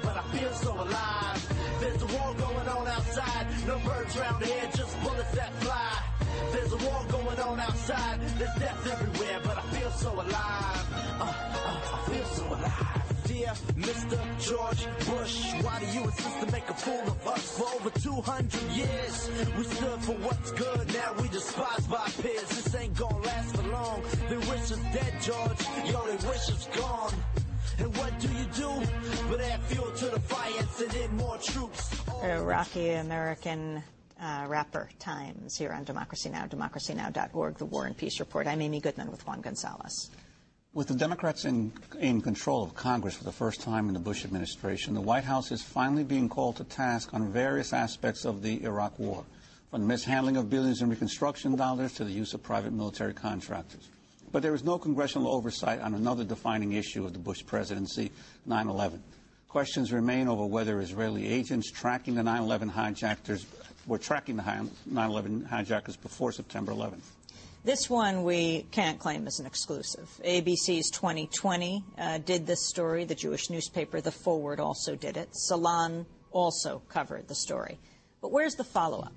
but I feel so alive. There's a war going on outside, no birds around here, just bullets that fly. There's a war going on outside, there's death everywhere, but I feel so alive. I feel so alive. Dear Mr. George Bush, why do you insist to make a fool of us? For over 200 years, we stood for what's good, now we despised by peers. This ain't gonna last for long, they wish us dead, George, yo, they wish us gone. And what do you do but add fuel to the fire and send in more troops? Iraqi-American rapper Times here on Democracy Now!, democracynow.org, The War and Peace Report. I'm Amy Goodman with Juan Gonzalez. With the Democrats in control of Congress for the first time in the Bush administration, the White House is finally being called to task on various aspects of the Iraq war, from the mishandling of billions in reconstruction dollars to the use of private military contractors. But there is no congressional oversight on another defining issue of the Bush presidency, 9/11. Questions remain over whether Israeli agents tracking the 9/11 hijackers were tracking the 9/11 hijackers before September 11th. This one we can't claim as an exclusive. ABC's 2020 did this story. The Jewish newspaper The Forward also did it. Salon also covered the story. But where's the follow-up?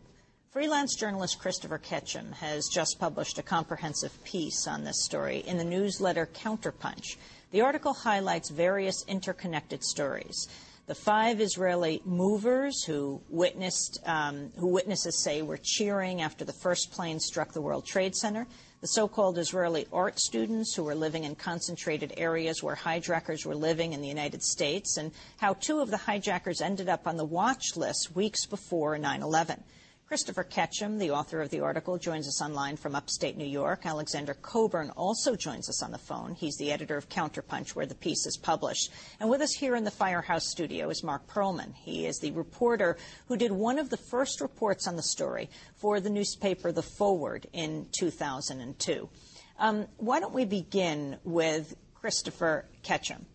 Freelance journalist Christopher Ketchum has just published a comprehensive piece on this story in the newsletter Counterpunch. The article highlights various interconnected stories. The 5 Israeli movers who witnesses say were cheering after the first plane struck the World Trade Center, the so-called Israeli art students who were living in concentrated areas where hijackers were living in the United States, and how 2 of the hijackers ended up on the watch list weeks before 9/11. Christopher Ketchum, the author of the article, joins us online from upstate New York. Alexander Coburn also joins us on the phone. He's the editor of Counterpunch, where the piece is published. And with us here in the Firehouse studio is Mark Perlman. He is the reporter who did one of the first reports on the story for the newspaper The Forward in 2002. Why don't we begin with Christopher Ketchum?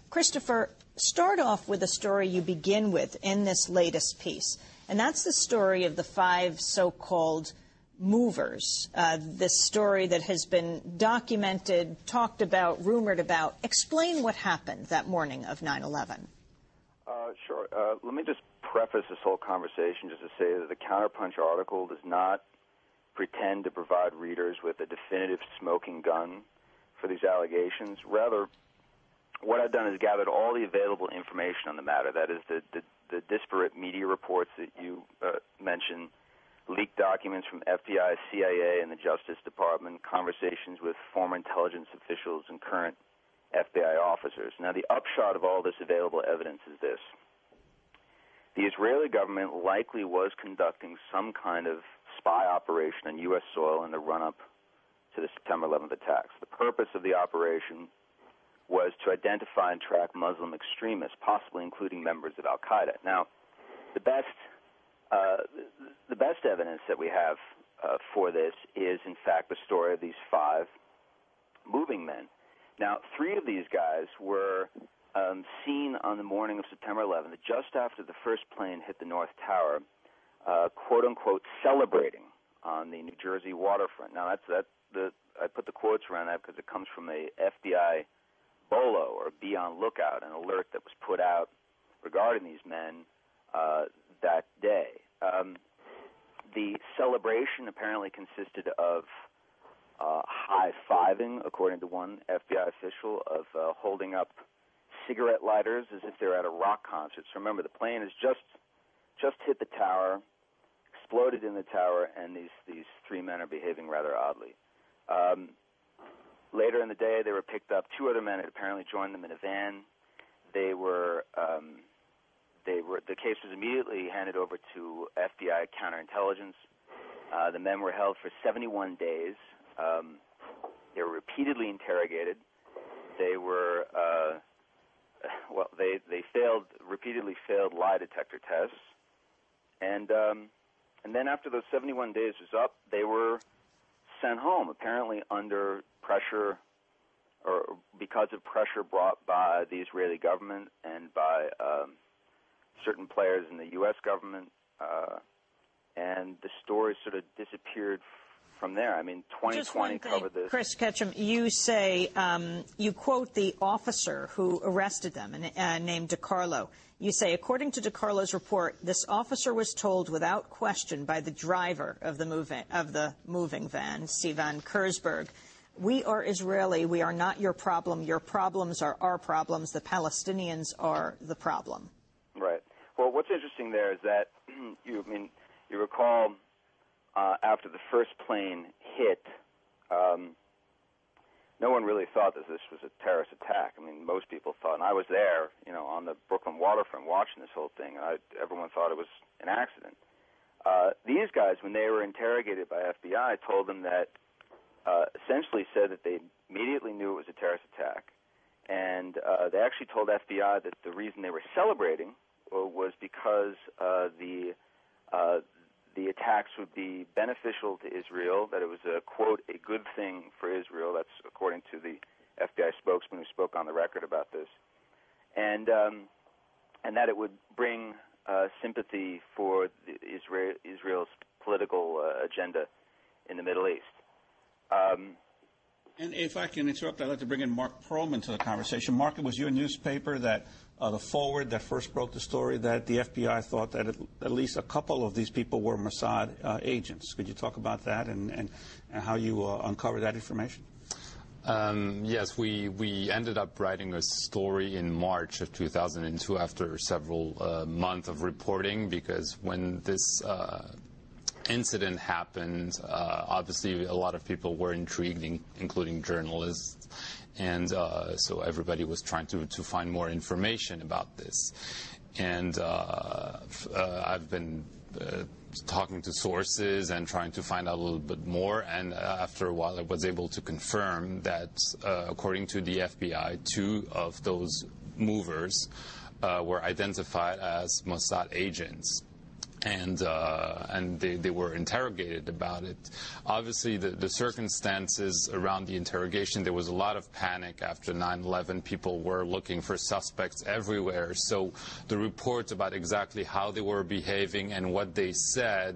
Christopher, start off with the story you begin with in this latest piece. And that's the story of the 5 so-called movers, this story that has been documented, talked about, rumored about. Explain what happened that morning of 9/11. Sure. Let me just preface this whole conversation just to say that the Counterpunch article does not pretend to provide readers with a definitive smoking gun for these allegations. Rather, what I've done is gathered all the available information on the matter, that is the disparate media reports that you mentioned, leaked documents from FBI, CIA, and the Justice Department, conversations with former intelligence officials and current FBI officers. Now, the upshot of all this available evidence is this. The Israeli government likely was conducting some kind of spy operation on U.S. soil in the run-up to the September 11th attacks. The purpose of the operation was to identify and track Muslim extremists, possibly including members of al-Qaeda. Now, the best evidence that we have for this is, in fact, the story of these 5 moving men. Now, 3 of these guys were seen on the morning of September 11th, just after the first plane hit the North Tower, quote-unquote, celebrating on the New Jersey waterfront. Now, I put the quotes around that because it comes from a FBI BOLO, or Be on Lookout, an alert that was put out regarding these men that day. The celebration apparently consisted of high-fiving, according to one FBI official, of holding up cigarette lighters as if they were at a rock concert. So remember, the plane has just hit the tower, exploded in the tower, and these 3 men are behaving rather oddly. Later in the day, they were picked up. 2 other men had apparently joined them in a van. The case was immediately handed over to FBI counterintelligence. The men were held for 71 days. They were repeatedly interrogated. They were, they repeatedly failed lie detector tests. And then after those 71 days was up, they were sent home, apparently under pressure, or because of pressure brought by the Israeli government and by certain players in the U.S. government, and the story sort of disappeared from there. I mean, 2020 covered this. Chris Ketchum, you say, you quote the officer who arrested them, named DiCarlo. You say, according to DiCarlo's report, this officer was told without question by the driver of the moving van, Sivan Kurzberg, "We are Israeli. We are not your problem. Your problems are our problems. The Palestinians are the problem." Right. Well, what's interesting there is that you recall after the first plane hit, no one really thought that this was a terrorist attack. I mean, most people thought, and I was there, on the Brooklyn waterfront watching this whole thing. Everyone thought it was an accident. These guys, when they were interrogated by FBI, told them that essentially said that they immediately knew it was a terrorist attack, and they actually told FBI that the reason they were celebrating was because the attacks would be beneficial to Israel, that it was a, quote, a good thing for Israel. That's according to the FBI spokesman who spoke on the record about this, and that it would bring sympathy for Israel's political agenda in the Middle East. And if I can interrupt, I'd like to bring in Mark Perlman to the conversation. Mark, it was your newspaper that the Forward that first broke the story that the FBI thought that at least a couple of these people were Mossad agents. Could you talk about that and how you uncovered that information? Yes, we ended up writing a story in March of 2002 after several months of reporting, because when this incident happened, obviously a lot of people were intrigued, including journalists, and so everybody was trying to find more information about this. And I've been talking to sources and trying to find out a little bit more, and after a while I was able to confirm that according to the FBI, 2 of those movers were identified as Mossad agents. And they were interrogated about it. Obviously, the circumstances around the interrogation, there was a lot of panic after 9/11. People were looking for suspects everywhere. So the reports about exactly how they were behaving and what they said,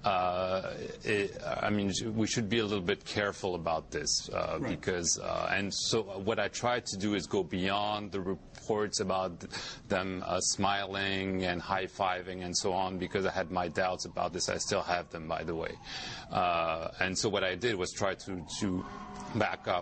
I mean, we should be a little bit careful about this because, and so what I tried to do is go beyond the reports about them smiling and high-fiving and so on, because I had my doubts about this. I still have them, by the way. And so what I did was try to back up